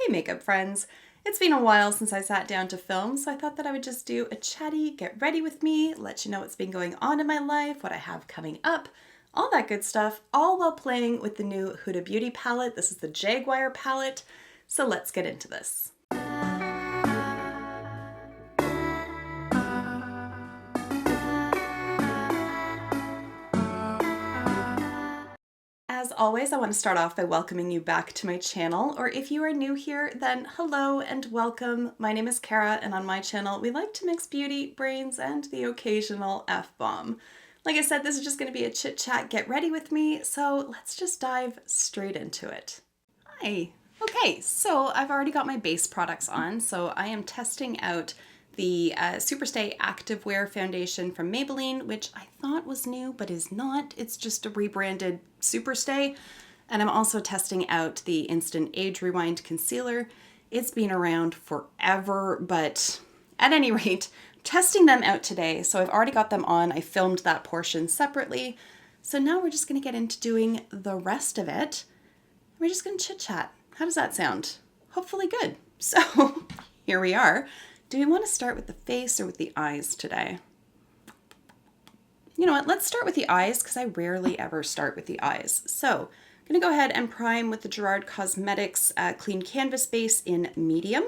Hey makeup friends! It's been a while since I sat down to film, so I thought that I would just do a chatty get ready with me, let you know what's been going on in my life, what I have coming up, all that good stuff, all while playing with the new Huda Beauty palette. This is the Jaguar palette, so let's get into this. As always, I want to start off by welcoming you back to my channel, or if you are new here, then hello and welcome. My name is Kara, and on my channel, we like to mix beauty, brains, and the occasional F-bomb. Like I said, this is just going to be a chit-chat get ready with me, so let's just dive straight into it. Hi! Okay, so I've already got my base products on, so I am testing out the Superstay Activewear Foundation from Maybelline, which I thought was new, but is not. It's just a rebranded Superstay. And I'm also testing out the Instant Age Rewind Concealer. It's been around forever, but at any rate, testing them out today. So I've already got them on. I filmed that portion separately. So now we're just gonna get into doing the rest of it. We're just gonna chit chat. How does that sound? Hopefully good. So here we are. Do we want to start with the face or with the eyes today? You know what, let's start with the eyes because I rarely ever start with the eyes. So I'm going to go ahead and prime with the Gerard Cosmetics Clean Canvas Base in medium.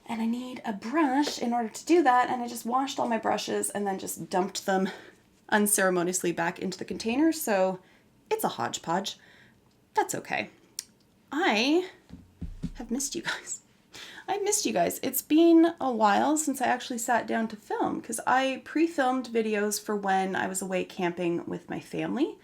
And I need a brush in order to do that, and I just washed all my brushes and then just dumped them unceremoniously back into the container, so it's a hodgepodge. That's okay. I have missed you guys. I missed you guys. It's been a while since I actually sat down to film because I pre-filmed videos for when I was away camping with my family.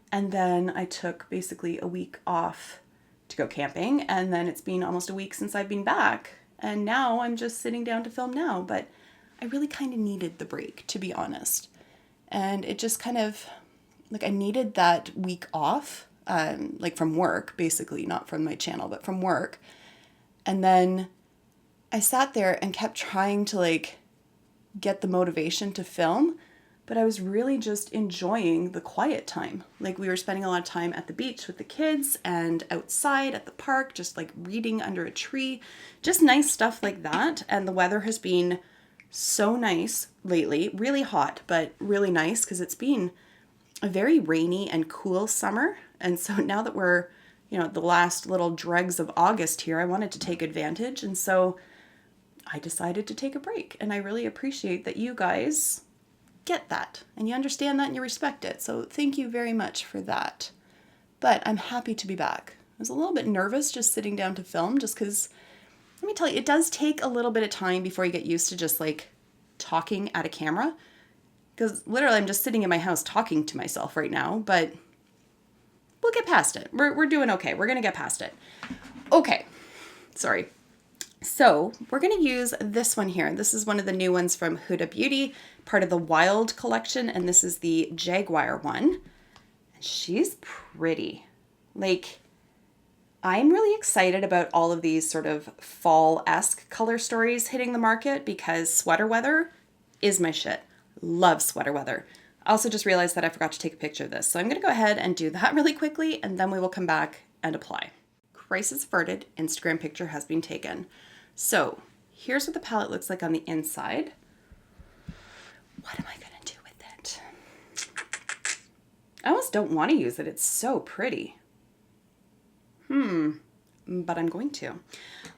And then I took basically a week off to go camping. And then it's been almost a week since I've been back. And now I'm just sitting down to film now. But I really kind of needed the break, to be honest. And it just kind of, like, I needed that week off, like from work, basically, not from my channel, but from work. And then I sat there and kept trying to like get the motivation to film, but I was really just enjoying the quiet time. Like we were spending a lot of time at the beach with the kids and outside at the park, just like reading under a tree, just nice stuff like that. And the weather has been so nice lately, really hot, but really nice because it's been a very rainy and cool summer. And so now that we're, you know, the last little dregs of August here, I wanted to take advantage. And so I decided to take a break, and I really appreciate that you guys get that and you understand that and you respect it. So thank you very much for that. But I'm happy to be back. I was a little bit nervous just sitting down to film just because, let me tell you, it does take a little bit of time before you get used to just like talking at a camera. Because literally I'm just sitting in my house talking to myself right now, but we'll get past it. We're doing okay. We're going to get past it. Okay. Sorry. So we're going to use this one here. This is one of the new ones from Huda Beauty, part of the Wild collection, and this is the Jaguar one. And she's pretty. Like, I'm really excited about all of these sort of fall-esque color stories hitting the market because sweater weather is my shit. Love sweater weather. I also just realized that I forgot to take a picture of this, so I'm going to go ahead and do that really quickly, and then we will come back and apply. Crisis averted, Instagram picture has been taken. So here's what the palette looks like on the inside. What am I gonna do with it? I almost don't want to use it. It's so pretty. But I'm going to.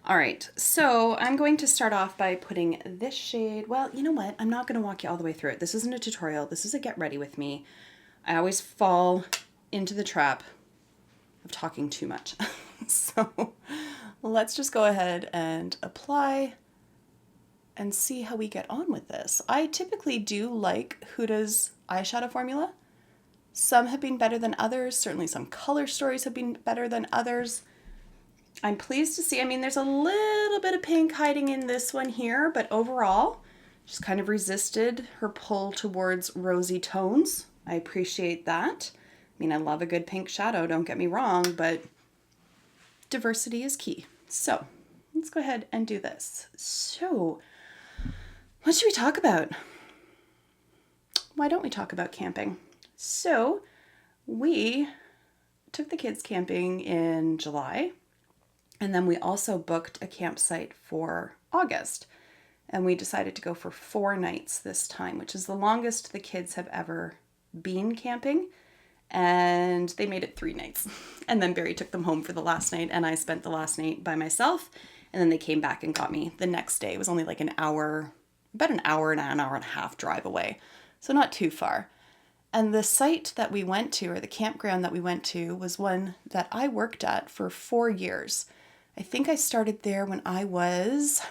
All right, so I'm going to start off by putting this shade. Well, you know what? I'm not gonna walk you all the way through it. This isn't a tutorial. This is a get ready with me. I always fall into the trap of talking too much. So let's just go ahead and apply and see how we get on with this. I typically do like Huda's eyeshadow formula. Some have been better than others. Certainly some color stories have been better than others. I'm pleased to see, I mean, there's a little bit of pink hiding in this one here, but overall, just kind of resisted her pull towards rosy tones. I appreciate that. I mean, I love a good pink shadow, don't get me wrong, but diversity is key. So let's go ahead and do this. So what should we talk about? Why don't we talk about camping? So we took the kids camping in July And then we also booked a campsite for August. And we decided to go for 4 nights this time, which is the longest the kids have ever been camping. And they made it 3 nights. And then Barrie took them home for the last night, and I spent the last night by myself. And then they came back and got me the next day. It was only like an hour, about an hour and a half drive away. So not too far. And the site that we went to, or the campground that we went to, was one that I worked at for 4 years. I think I started there when I was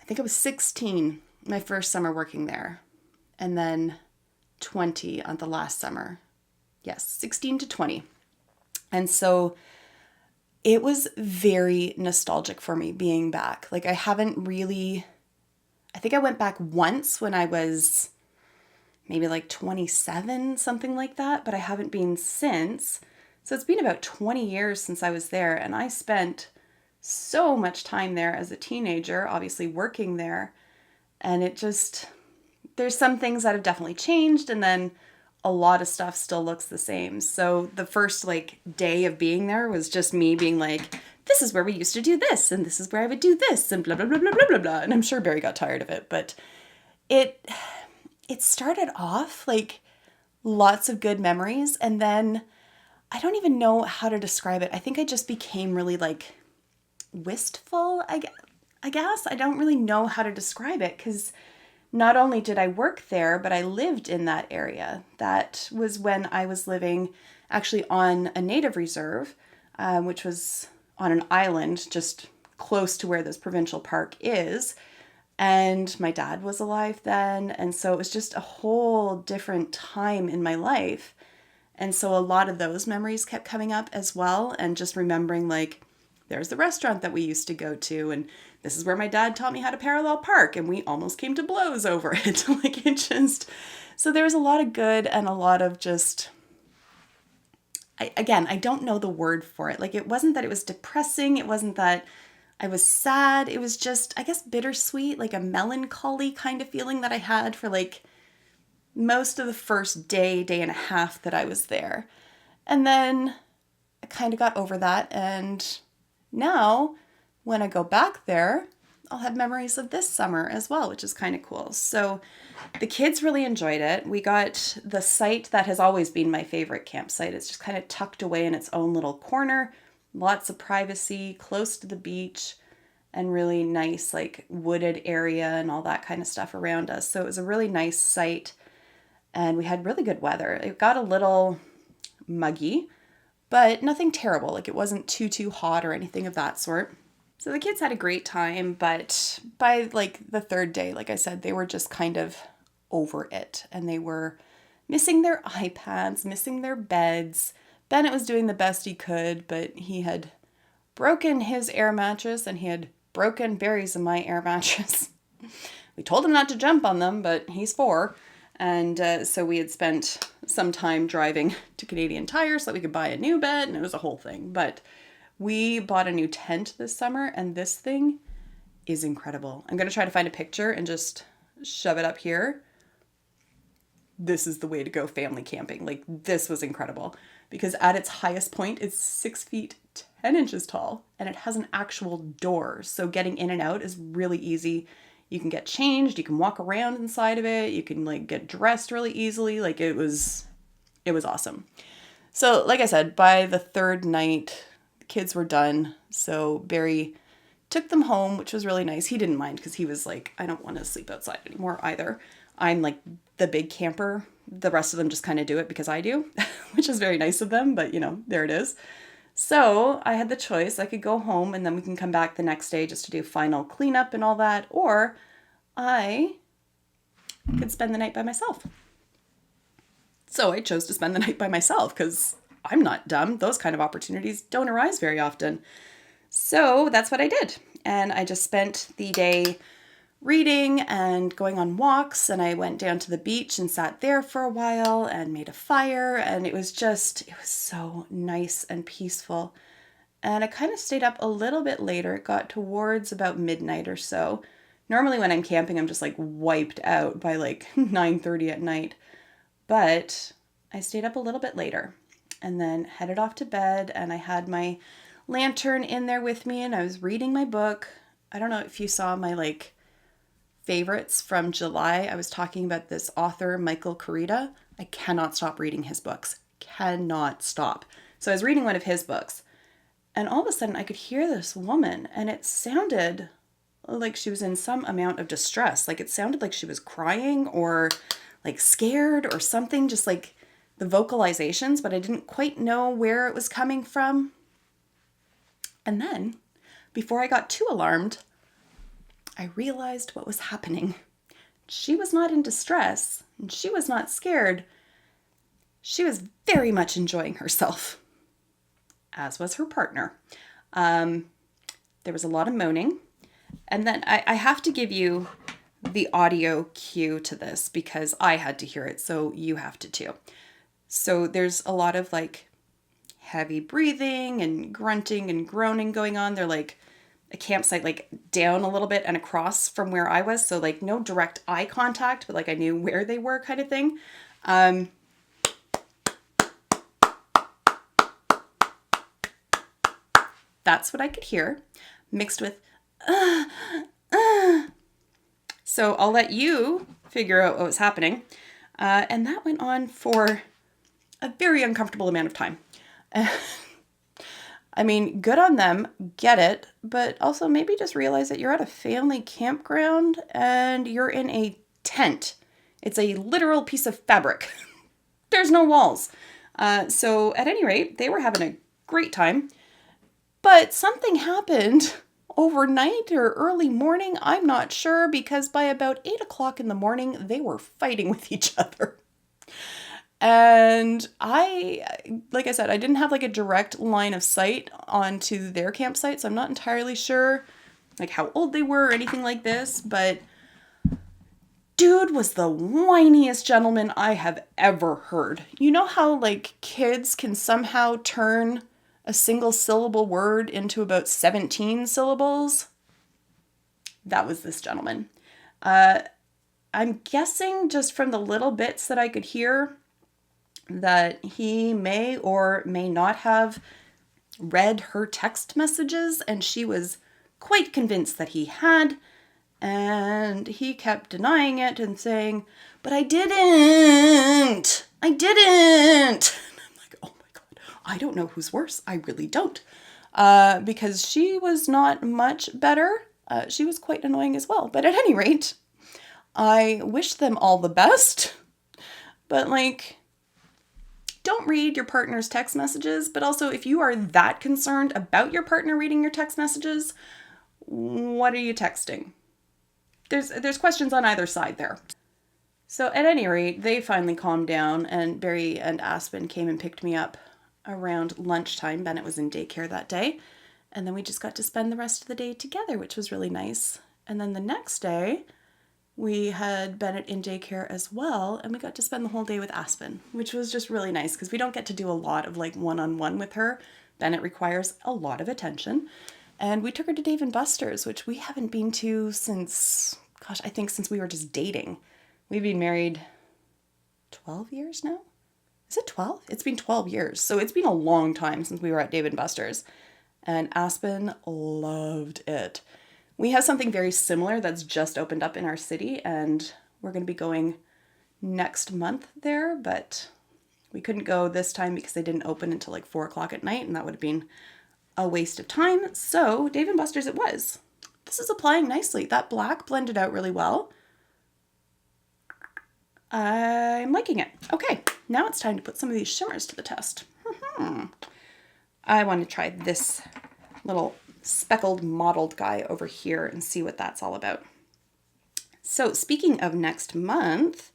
16, my first summer working there. And then 20 on the last summer. Yes, 16 to 20. And so it was very nostalgic for me being back. Like I think I went back once when I was maybe like 27, something like that, but I haven't been since. So it's been about 20 years since I was there, and I spent so much time there as a teenager, obviously working there, and there's some things that have definitely changed, and then a lot of stuff still looks the same. So the first like day of being there was just me being like, this is where we used to do this, and this is where I would do this, and blah, blah, blah, blah, blah, blah, blah. And I'm sure Barrie got tired of it, but it started off like lots of good memories, and then I don't even know how to describe it. I think I just became really like wistful, I guess. I don't really know how to describe it, because not only did I work there, but I lived in that area. That was when I was living actually on a native reserve, which was on an island just close to where this provincial park is. And my dad was alive then. And so it was just a whole different time in my life. And so a lot of those memories kept coming up as well. And just remembering like, there's the restaurant that we used to go to. And this is where my dad taught me how to parallel park. And we almost came to blows over it. Like it just, so there was a lot of good and a lot of just, I don't know the word for it. Like it wasn't that it was depressing. It wasn't that I was sad. It was just, I guess, bittersweet, like a melancholy kind of feeling that I had for like most of the first day and a half that I was there. And then I kind of got over that. And now when I go back there, I'll have memories of this summer as well, which is kind of cool. So the kids really enjoyed it. We got the site that has always been my favorite campsite. It's just kind of tucked away in its own little corner. Lots of privacy, close to the beach, and really nice like wooded area and all that kind of stuff around us. So it was a really nice site, and we had really good weather. It got a little muggy, but nothing terrible. Like it wasn't too hot or anything of that sort. So the kids had a great time, but by like the 3rd day, like I said, they were just kind of over it, and they were missing their iPads, missing their beds. Bennett was doing the best he could, but he had broken his air mattress and he had broken Barrie's and my air mattress. We told him not to jump on them, but he's 4. And so we had spent some time driving to Canadian Tire so that we could buy a new bed, and it was a whole thing. But we bought a new tent this summer, and this thing is incredible. I'm going to try to find a picture and just shove it up here. This is the way to go family camping. Like, this was incredible. Because at its highest point, it's 6 feet 10 inches tall, and it has an actual door. So getting in and out is really easy. You can get changed, you can walk around inside of it, you can like get dressed really easily. Like it was awesome. So like I said, by the 3rd night, the kids were done. So Barrie took them home, which was really nice. He didn't mind because he was like, I don't want to sleep outside anymore either. I'm like the big camper. The rest of them just kind of do it because I do, which is very nice of them, but you know, there it is. So I had the choice. I could go home and then we can come back the next day just to do final cleanup and all that, or I could spend the night by myself. So I chose to spend the night by myself because I'm not dumb. Those kind of opportunities don't arise very often. So that's what I did. And I just spent the day reading and going on walks, and I went down to the beach and sat there for a while and made a fire, and it was so nice and peaceful. And I kind of stayed up a little bit later. It got towards about midnight or so. Normally when I'm camping, I'm just like wiped out by like 9:30 at night, but I stayed up a little bit later and then headed off to bed, and I had my lantern in there with me and I was reading my book. I don't know if you saw my like favorites from July. I was talking about this author, Michael Kurita. I cannot stop reading his books. Cannot stop. So I was reading one of his books and all of a sudden I could hear this woman and it sounded like she was in some amount of distress. Like it sounded like she was crying or like scared or something, just like the vocalizations, but I didn't quite know where it was coming from. And then, before I got too alarmed, I realized what was happening. She was not in distress, and she was not scared. She was very much enjoying herself, as was her partner. There was a lot of moaning. And then I have to give you the audio cue to this because I had to hear it, so you have to too. So there's a lot of like heavy breathing and grunting and groaning going on. They're like a campsite like down a little bit and across from where I was. So like no direct eye contact, but like I knew where they were kind of thing. That's what I could hear mixed with So I'll let you figure out what was happening. And that went on for a very uncomfortable amount of time. I mean, good on them, get it, but also maybe just realize that you're at a family campground and you're in a tent. It's a literal piece of fabric. There's no walls. So at any rate, they were having a great time, but something happened overnight or early morning. I'm not sure, because by about 8 o'clock in the morning, they were fighting with each other. And like I said, I didn't have like a direct line of sight onto their campsite, so I'm not entirely sure like how old they were or anything like this, but dude was the whiniest gentleman I have ever heard. You know how like kids can somehow turn a single syllable word into about 17 syllables? That was this gentleman. I'm guessing just from the little bits that I could hear that he may or may not have read her text messages, and she was quite convinced that he had, and he kept denying it and saying, "But I didn't! I didn't!" And I'm like, oh my God, I don't know who's worse. I really don't. Because she was not much better. She was quite annoying as well. But at any rate, I wish them all the best. But like, don't read your partner's text messages, but also if you are that concerned about your partner reading your text messages, what are you texting? There's questions on either side there. So at any rate, they finally calmed down and Barrie and Aspen came and picked me up around lunchtime. Bennett was in daycare that day. And then we just got to spend the rest of the day together, which was really nice. And then the next day, we had Bennett in daycare as well, and we got to spend the whole day with Aspen, which was just really nice because we don't get to do a lot of like one-on-one with her. Bennett requires a lot of attention. And we took her to Dave & Buster's, which we haven't been to since, gosh, I think since we were just dating. We've been married 12 years now? Is it 12? It's been 12 years. So it's been a long time since we were at Dave & Buster's. And Aspen loved it. We have something very similar that's just opened up in our city, and we're going to be going next month there, but we couldn't go this time because they didn't open until like 4 o'clock at night, and that would have been a waste of time. So Dave & Buster's it was. This is applying nicely. That black blended out really well. I'm liking it. Okay, now it's time to put some of these shimmers to the test. I want to try this little speckled mottled guy over here and see what that's all about. So speaking of next month,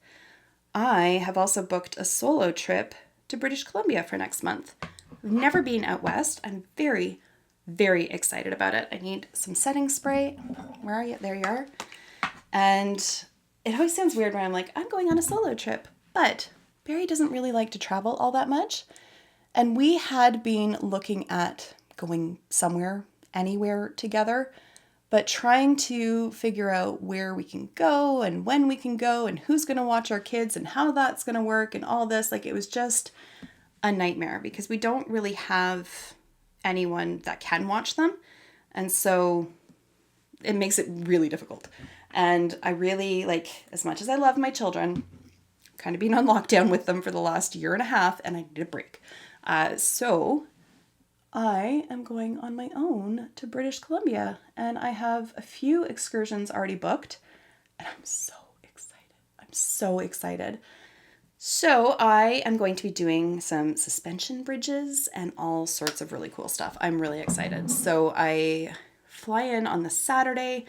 I have also booked a solo trip to British Columbia for next month. I've never been out west. I'm very, very excited about it. I need some setting spray. Where are you? There you are. And it always sounds weird when I'm like, I'm going on a solo trip, but Barrie doesn't really like to travel all that much. And we had been looking at going somewhere, anywhere together, but trying to figure out where we can go and when we can go and who's going to watch our kids and how that's going to work and all this. Like, it was just a nightmare because we don't really have anyone that can watch them. And so it makes it really difficult. And I really, like, as much as I love my children, kind of been on lockdown with them for the last year and a half, and I need a break. So I am going on my own to British Columbia, and I have a few excursions already booked, and I'm so excited. I'm so excited. So I am going to be doing some suspension bridges and all sorts of really cool stuff. I'm really excited. So I fly in on the Saturday.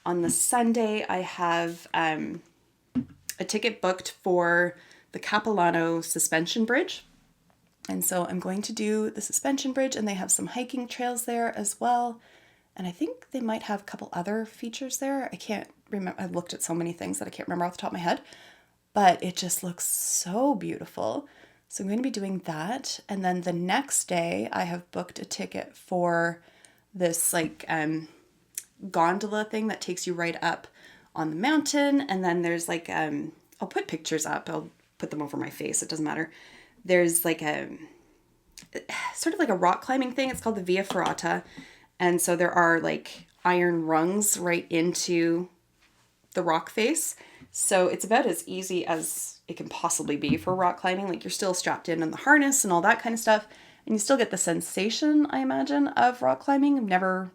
On the Sunday, I have a ticket booked for the Capilano suspension bridge. And so I'm going to do the suspension bridge, and they have some hiking trails there as well. And I think they might have a couple other features there. I can't remember. I've looked at so many things that I can't remember off the top of my head. But it just looks so beautiful. So I'm going to be doing that. And then the next day, I have booked a ticket for this like gondola thing that takes you right up on the mountain. And then there's like, I'll put pictures up. I'll put them over my face. It doesn't matter. There's like a sort of like a rock climbing thing. It's called the Via Ferrata. And so there are like iron rungs right into the rock face. So it's about as easy as it can possibly be for rock climbing. Like you're still strapped in on the harness and all that kind of stuff. And you still get the sensation, I imagine, of rock climbing. I've never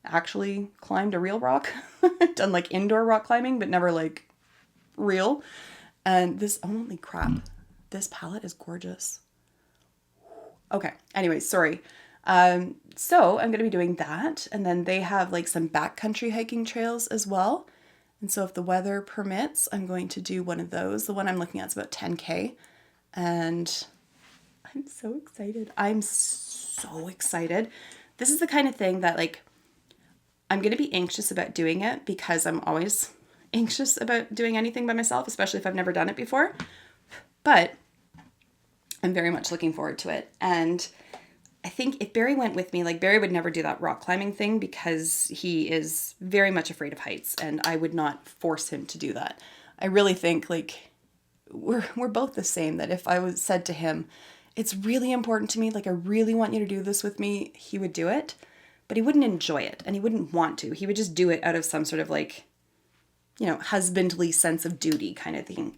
actually climbed a real rock. Done like indoor rock climbing, but never like real. And this, holy crap, this palette is gorgeous. Okay, anyway, sorry. So I'm going to be doing that. And then they have like some backcountry hiking trails as well. And so if the weather permits, I'm going to do one of those. The one I'm looking at is about 10K. And I'm so excited. I'm so excited. This is the kind of thing that like, I'm going to be anxious about doing it because I'm always anxious about doing anything by myself, especially if I've never done it before. But I'm very much looking forward to it. And I think if Barrie went with me, like Barrie would never do that rock climbing thing because he is very much afraid of heights, and I would not force him to do that. I really think like we're both the same, that if I was said to him, it's really important to me, like I really want you to do this with me, he would do it, but he wouldn't enjoy it and he wouldn't want to. He would just do it out of some sort of like, you know, husbandly sense of duty kind of thing.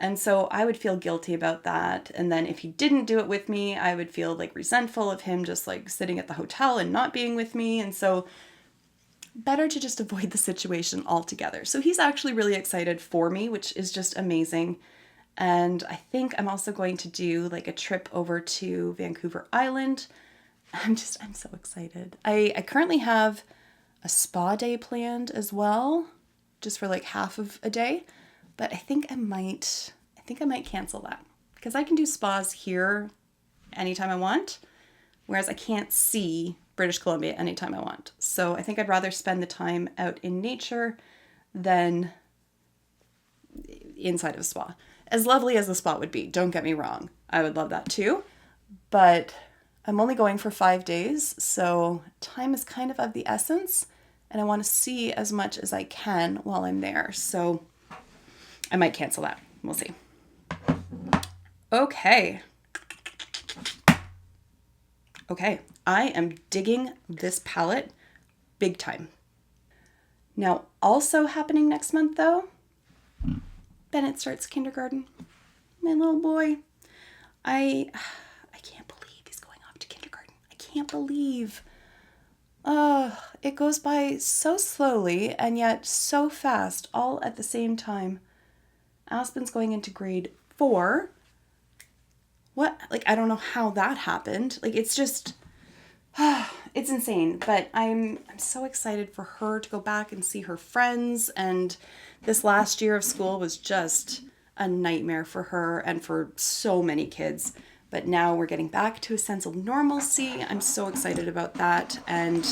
And so I would feel guilty about that. And then if he didn't do it with me, I would feel like resentful of him just like sitting at the hotel and not being with me. And so better to just avoid the situation altogether. So he's actually really excited for me, which is just amazing. And I think I'm also going to do like a trip over to Vancouver Island. I'm so excited. I currently have a spa day planned as well, just for like half of a day. But I think I might cancel that because I can do spas here anytime I want, whereas I can't see British Columbia anytime I want. So I think I'd rather spend the time out in nature than inside of a spa. As lovely as the spa would be, don't get me wrong. I would love that too. But I'm only going for 5 days, so time is kind of the essence, and I want to see as much as I can while I'm there. So I might cancel that. We'll see. Okay. I am digging this palette big time. Now, also happening next month, though, Bennett starts kindergarten. My little boy. I can't believe he's going off to kindergarten. I can't believe. It goes by so slowly and yet so fast, all at the same time. Aspen's going into grade 4. What? Like, I don't know how that happened. Like, it's just, it's insane. But I'm so excited for her to go back and see her friends. And this last year of school was just a nightmare for her and for so many kids. But now we're getting back to a sense of normalcy. I'm so excited about that. And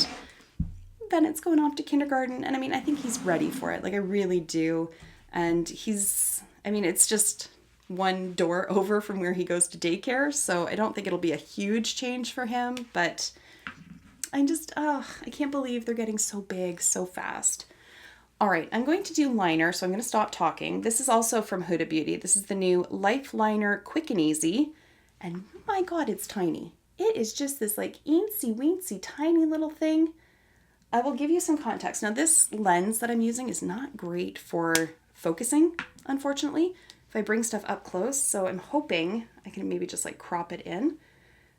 Bennett's going off to kindergarten. And I mean, I think he's ready for it. Like, I really do. And it's just one door over from where he goes to daycare, so I don't think it'll be a huge change for him, but I can't believe they're getting so big so fast. All right, I'm going to do liner, so I'm going to stop talking. This is also from Huda Beauty. This is the new Life Liner Quick and Easy, and my God, it's tiny. it is just this like eensy weensy tiny little thing. I will give you some context. Now this lens that I'm using is not great for focusing, unfortunately, if I bring stuff up close. So I'm hoping I can maybe just like crop it in.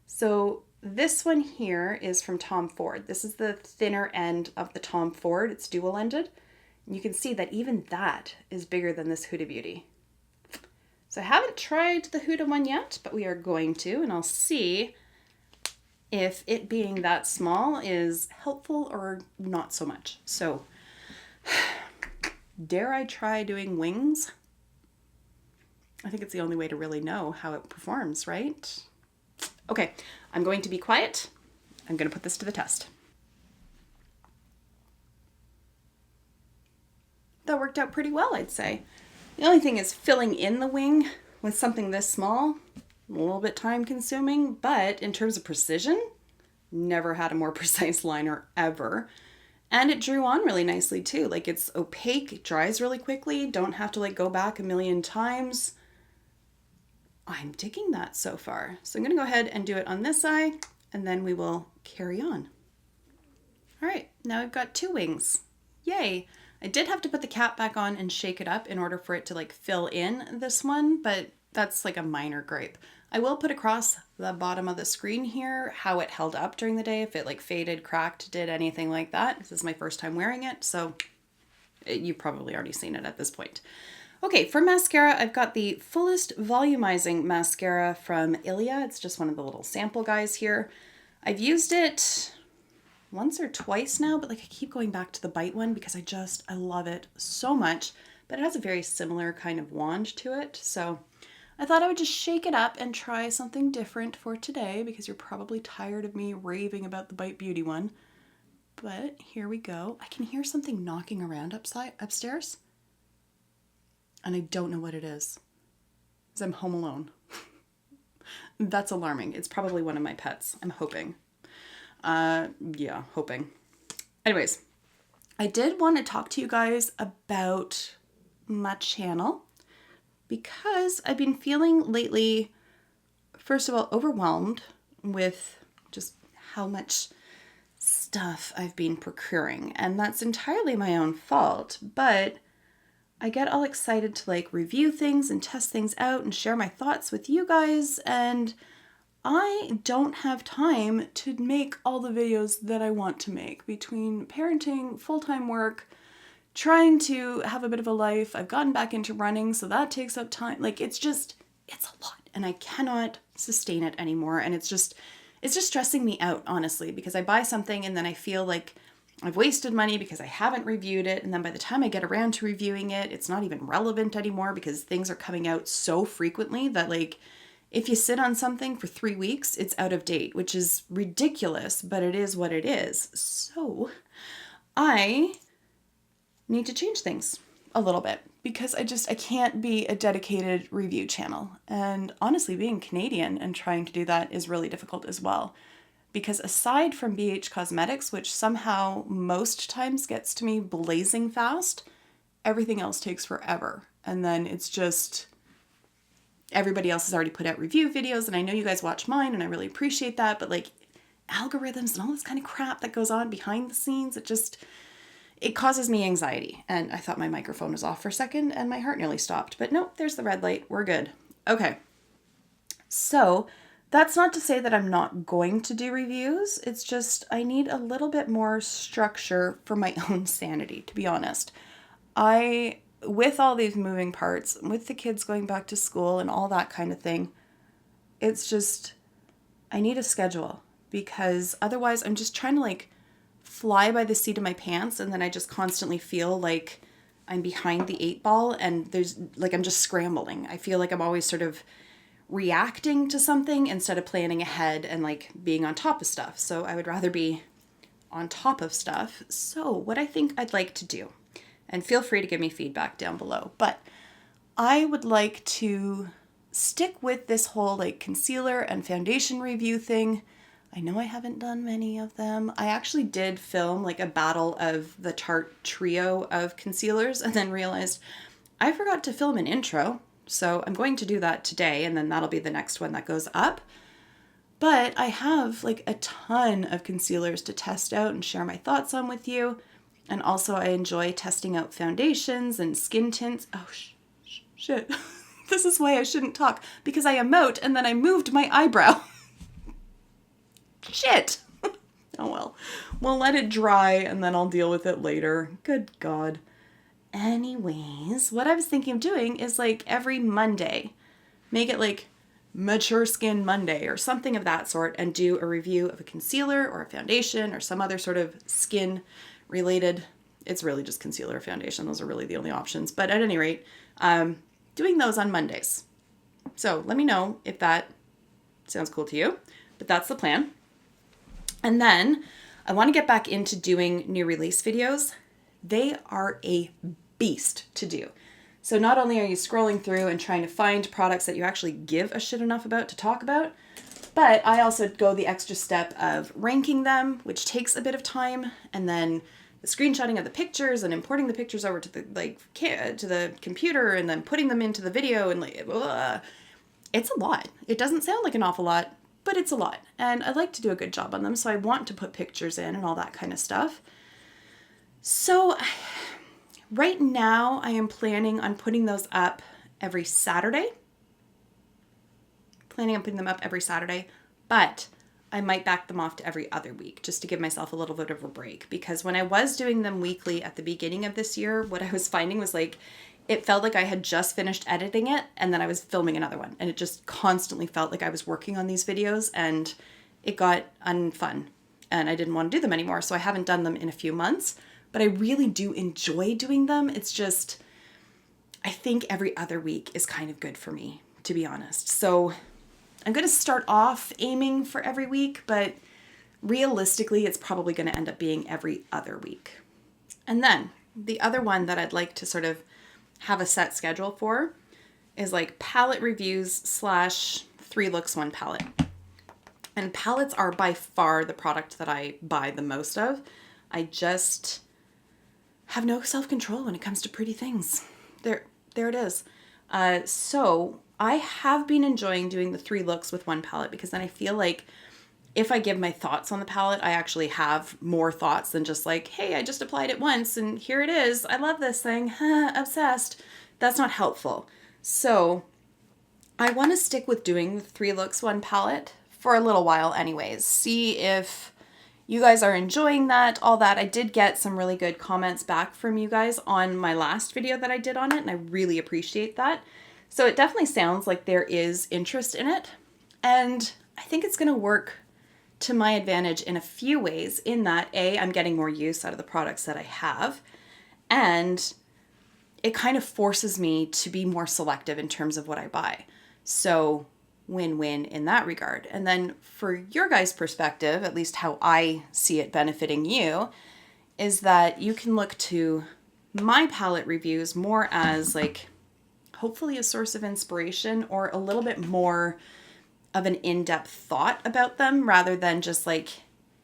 So this one here is from Tom Ford. This is the thinner end of the Tom Ford. It's dual ended. And you can see that even that is bigger than this Huda Beauty. So I haven't tried the Huda one yet, but we are going to, and I'll see if it being that small is helpful or not so much. So dare I try doing wings? I think it's the only way to really know how it performs, right? Okay, I'm going to be quiet. I'm going to put this to the test. That worked out pretty well, I'd say. The only thing is filling in the wing with something this small, a little bit time consuming, but in terms of precision, never had a more precise liner ever. And it drew on really nicely too. Like it's opaque, it dries really quickly, don't have to like go back a million times. I'm digging that so far. So I'm gonna go ahead and do it on this eye and then we will carry on. All right, now I've got two wings. Yay. I did have to put the cap back on and shake it up in order for it to like fill in this one, but that's like a minor gripe. I will put across the bottom of the screen here how it held up during the day, if it like faded, cracked, did anything like that. This is my first time wearing it, so you've probably already seen it at this point. Okay, for mascara, I've got the Fullest Volumizing Mascara from Ilia. It's just one of the little sample guys here. I've used it once or twice now, but like I keep going back to the Bite one because I love it so much, but it has a very similar kind of wand to it. So I thought I would just shake it up and try something different for today because you're probably tired of me raving about the Bite Beauty one. But here we go. I can hear something knocking around upstairs. And I don't know what it is. Because I'm home alone. That's alarming. It's probably one of my pets. I'm hoping. Yeah, hoping. Anyways, I did want to talk to you guys about my channel because I've been feeling lately, first of all, overwhelmed with just how much stuff I've been procuring. And that's entirely my own fault, but I get all excited to like review things and test things out and share my thoughts with you guys, and I don't have time to make all the videos that I want to make between parenting, full-time work, trying to have a bit of a life. I've gotten back into running, so that takes up time. Like it's a lot and I cannot sustain it anymore. And it's just stressing me out, honestly, because I buy something and then I feel like I've wasted money because I haven't reviewed it. And then by the time I get around to reviewing it, it's not even relevant anymore because things are coming out so frequently that like, if you sit on something for 3 weeks, it's out of date, which is ridiculous, but it is what it is. So I need to change things a little bit because I can't be a dedicated review channel. And honestly, being Canadian and trying to do that is really difficult as well. Because aside from BH Cosmetics, which somehow most times gets to me blazing fast, everything else takes forever. And then it's just, everybody else has already put out review videos, and I know you guys watch mine and I really appreciate that, but like algorithms and all this kind of crap that goes on behind the scenes, it causes me anxiety. And I thought my microphone was off for a second and my heart nearly stopped, but nope, there's the red light. We're good. Okay. So that's not to say that I'm not going to do reviews. It's just I need a little bit more structure for my own sanity, to be honest. With all these moving parts, with the kids going back to school and all that kind of thing, it's just, I need a schedule because otherwise I'm just trying to like fly by the seat of my pants, and then I just constantly feel like I'm behind the 8 ball and I'm just scrambling. I feel like I'm always sort of reacting to something instead of planning ahead and like being on top of stuff. So I would rather be on top of stuff. So what I think I'd like to do, and feel free to give me feedback down below, but I would like to stick with this whole like concealer and foundation review thing. I know I haven't done many of them. I actually did film like a battle of the Tarte trio of concealers and then realized I forgot to film an intro. So I'm going to do that today, and then that'll be the next one that goes up. But I have like a ton of concealers to test out and share my thoughts on with you. And also I enjoy testing out foundations and skin tints. Oh, shit. This is why I shouldn't talk, because I emote and then I moved my eyebrow. Shit. Oh well. We'll let it dry and then I'll deal with it later. Good God. Anyways, what I was thinking of doing is like every Monday, make it like Mature Skin Monday or something of that sort, and do a review of a concealer or a foundation or some other sort of skin related. It's really just concealer or foundation. Those are really the only options. But at any rate, doing those on Mondays. So let me know if that sounds cool to you, but that's the plan. And then I want to get back into doing new release videos. They are a beast to do. So not only are you scrolling through and trying to find products that you actually give a shit enough about to talk about, but I also go the extra step of ranking them, which takes a bit of time, and then the screenshotting of the pictures and importing the pictures over to the to the computer and then putting them into the video, and like it's a lot. It doesn't sound like an awful lot, but it's a lot. And I like to do a good job on them, so I want to put pictures in and all that kind of stuff. So right now I am planning on putting those up every Saturday. But I might back them off to every other week just to give myself a little bit of a break, because when I was doing them weekly at the beginning of this year, what I was finding was like, it felt like I had just finished editing it and then I was filming another one, and it just constantly felt like I was working on these videos, and it got unfun and I didn't want to do them anymore. So I haven't done them in a few months, but I really do enjoy doing them. It's just, I think every other week is kind of good for me, to be honest. So I'm going to start off aiming for every week, but realistically, it's probably going to end up being every other week. And then the other one that I'd like to sort of have a set schedule for is like palette reviews / 3 looks, 1 palette. And palettes are by far the product that I buy the most of. I just have no self-control when it comes to pretty things. There it is. So I have been enjoying doing the 3 looks with 1 palette, because then I feel like if I give my thoughts on the palette, I actually have more thoughts than just like, hey, I just applied it once and here it is. I love this thing. Obsessed. That's not helpful. So I want to stick with doing the 3 looks, 1 palette for a little while anyways. See if you guys are enjoying that, all that. I did get some really good comments back from you guys on my last video that I did on it, and I really appreciate that. So it definitely sounds like there is interest in it, and I think it's going to work to my advantage in a few ways, in that A, I'm getting more use out of the products that I have, and it kind of forces me to be more selective in terms of what I buy. So win-win in that regard. And then for your guys' perspective, at least how I see it benefiting you, is that you can look to my palette reviews more as like hopefully a source of inspiration, or a little bit more of an in-depth thought about them, rather than just like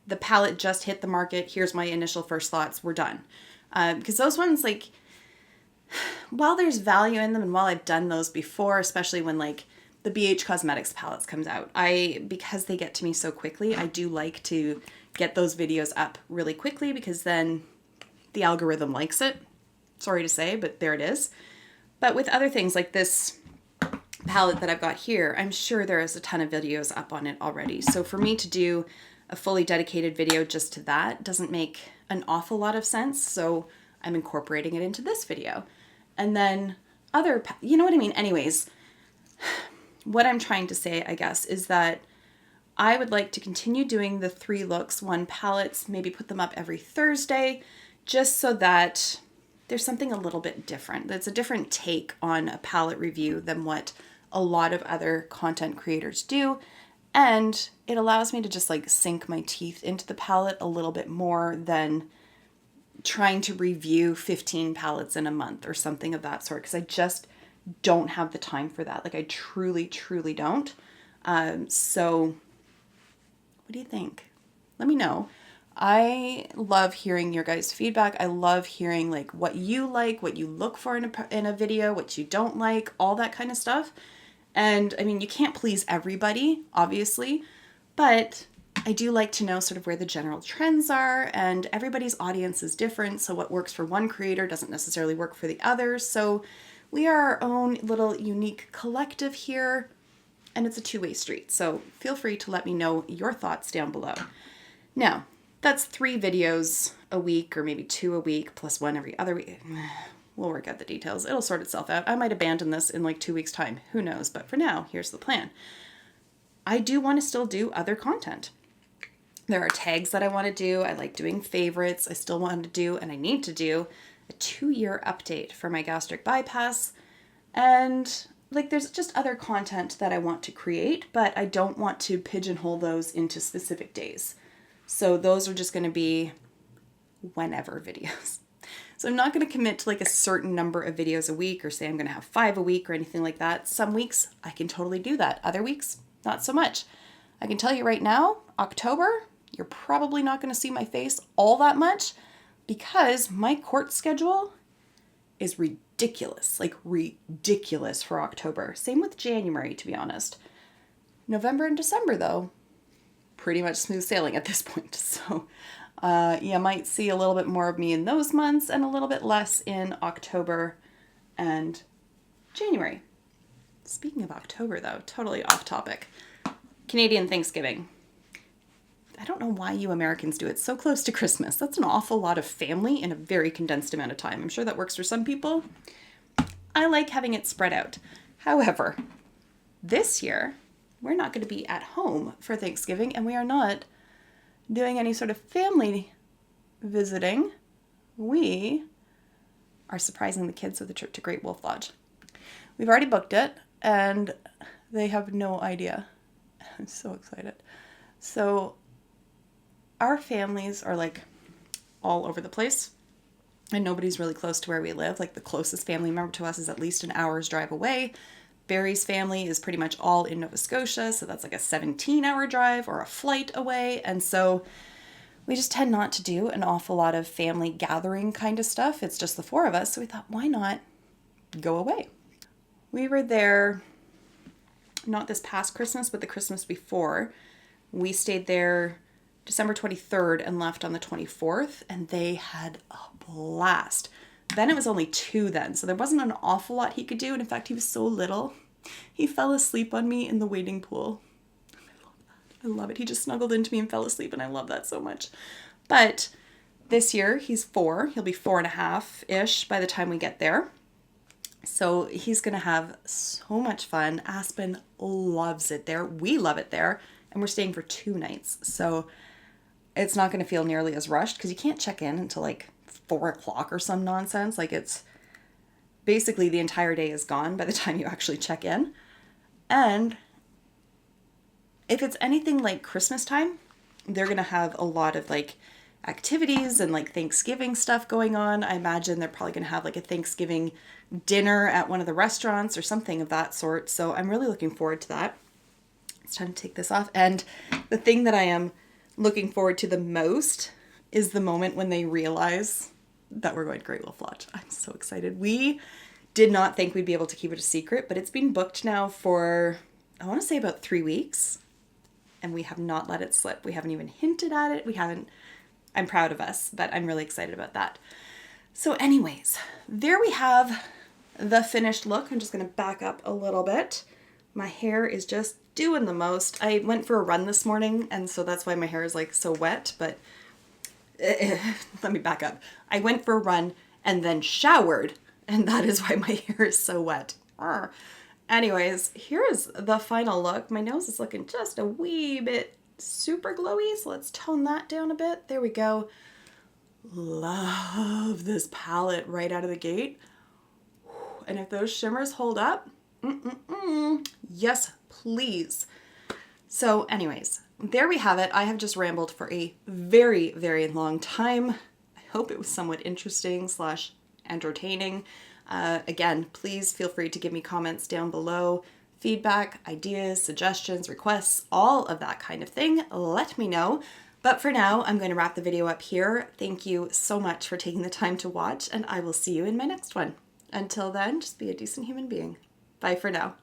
the palette just hit the market, here's my initial first thoughts, we're done. Because those ones, like, while there's value in them, and while I've done those before, especially when like the BH Cosmetics palettes comes out, because they get to me so quickly, I do like to get those videos up really quickly, because then the algorithm likes it. Sorry to say, but there it is. But with other things like this palette that I've got here, I'm sure there is a ton of videos up on it already. So for me to do a fully dedicated video just to that doesn't make an awful lot of sense. So I'm incorporating it into this video. And then you know what I mean? Anyways, what I'm trying to say, I guess, is that I would like to continue doing the 3 looks, 1 palettes, maybe put them up every Thursday, just so that there's something a little bit different. That's a different take on a palette review than what a lot of other content creators do. And it allows me to just like sink my teeth into the palette a little bit more than trying to review 15 palettes in a month or something of that sort, because I just don't have the time for that. Like, I truly, truly don't. So what do you think? Let me know. I love hearing your guys' feedback. I love hearing like what you look for in a video, what you don't like, all that kind of stuff. And I mean, you can't please everybody, obviously, But I do like to know sort of where the general trends are, and everybody's audience is different. So what works for one creator doesn't necessarily work for the other. So we are our own little unique collective here, and it's a two-way street. So feel free to let me know your thoughts down below. Now, that's 3 videos a week, or maybe 2 a week, plus 1 every other week. We'll work out the details. It'll sort itself out. I might abandon this in like 2 weeks' time. Who knows? But for now, here's the plan. I do want to still do other content. There are tags that I want to do. I like doing favorites. I still want to do, and I need to do, a 2-year update for my gastric bypass. And like there's just other content that I want to create, but I don't want to pigeonhole those into specific days. So those are just going to be whenever videos. So I'm not going to commit to like a certain number of videos a week or say I'm going to have 5 a week or anything like that. Some weeks I can totally do that. Other weeks, not so much. I can tell you right now, October, you're probably not going to see my face all that much because my court schedule is ridiculous, like ridiculous for October. Same with January, to be honest. November and December, though, pretty much smooth sailing at this point. So you might see a little bit more of me in those months and a little bit less in October and January. Speaking of October, though, totally off topic. Canadian Thanksgiving. I don't know why you Americans do it so close to Christmas. That's an awful lot of family in a very condensed amount of time. I'm sure that works for some people. I like having it spread out. However, this year, we're not going to be at home for Thanksgiving, and we are not doing any sort of family visiting. We are surprising the kids with a trip to Great Wolf Lodge. We've already booked it, and they have no idea. I'm so excited. So our families are like all over the place, and nobody's really close to where we live. Like the closest family member to us is at least an hour's drive away. Barrie's family is pretty much all in Nova Scotia, so that's like a 17-hour drive or a flight away. And so we just tend not to do an awful lot of family gathering kind of stuff. It's just the 4 of us, so we thought, why not go away? We were there not this past Christmas, but the Christmas before. We stayed there December 23rd and left on the 24th, and they had a blast. Then it was only 2 then, so there wasn't an awful lot he could do, and in fact, he was so little. He fell asleep on me in the wading pool. I love that. I love it. He just snuggled into me and fell asleep, and I love that so much. But this year, he's 4. He'll be 4.5-ish by the time we get there. So he's going to have so much fun. Aspen loves it there. We love it there. And we're staying for 2 nights. So it's not going to feel nearly as rushed because you can't check in until like 4 o'clock or some nonsense. Like it's basically the entire day is gone by the time you actually check in. And if it's anything like Christmas time, they're going to have a lot of like activities and like Thanksgiving stuff going on. I imagine they're probably going to have like a Thanksgiving dinner at one of the restaurants or something of that sort. So I'm really looking forward to that. It's time to take this off. And the thing that I am looking forward to the most is the moment when they realize that we're going to Great Wolf Lodge. I'm so excited. We did not think we'd be able to keep it a secret, but it's been booked now for, I want to say about 3 weeks. And we have not let it slip. We haven't even hinted at it. I'm proud of us, but I'm really excited about that. So anyways, there we have the finished look. I'm just going to back up a little bit. My hair is just doing the most. I went for a run this morning, and so that's why my hair is like so wet, but let me back up. I went for a run and then showered, and that is why my hair is so wet. Arr. Anyways, here's the final look. My nose is looking just a wee bit super glowy, so let's tone that down a bit. There we go. Love this palette right out of the gate. And if those shimmers hold up, yes, please. So anyways, there we have it. I have just rambled for a very, very long time. I hope it was somewhat interesting / entertaining. Again, please feel free to give me comments down below. Feedback, ideas, suggestions, requests, all of that kind of thing. Let me know. But for now, I'm going to wrap the video up here. Thank you so much for taking the time to watch, and I will see you in my next one. Until then, just be a decent human being. Bye for now.